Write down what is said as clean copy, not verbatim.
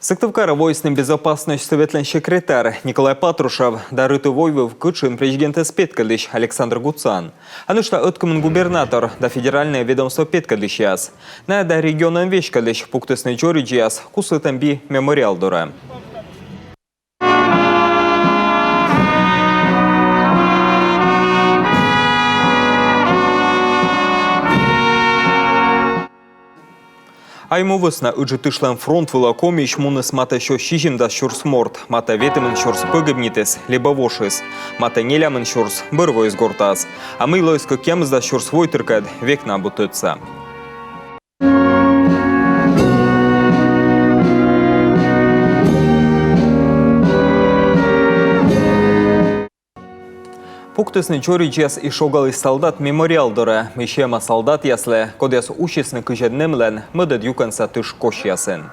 Сыктывкара войсның безопасность советлен секретарь Николай Патрушев дарыты войвы в кычин президента спеткалдыш Александр Гуцан. Анышта өткімін губернатор да федеральное ведомство петкалдыш яс. На да регионан вешкалдыш пуктысны джоридж яс куслытан би мемориал дора. Айму высна үджі тышлан фронт вылакомиш муныс мата шо шижимда шурс морд, мата ветімін шурс пыгыбнитес, либо вошис, мата нелямын шурс бырвойс гортас, а мы лойско кемзда шурс войтыркад век набутыца. Пуктысны чоричес и шогалый солдат мемориал дора, мишема солдат ясле, кодяс учесны кыжеднемлен, мыдад юканса тыш кош ясен.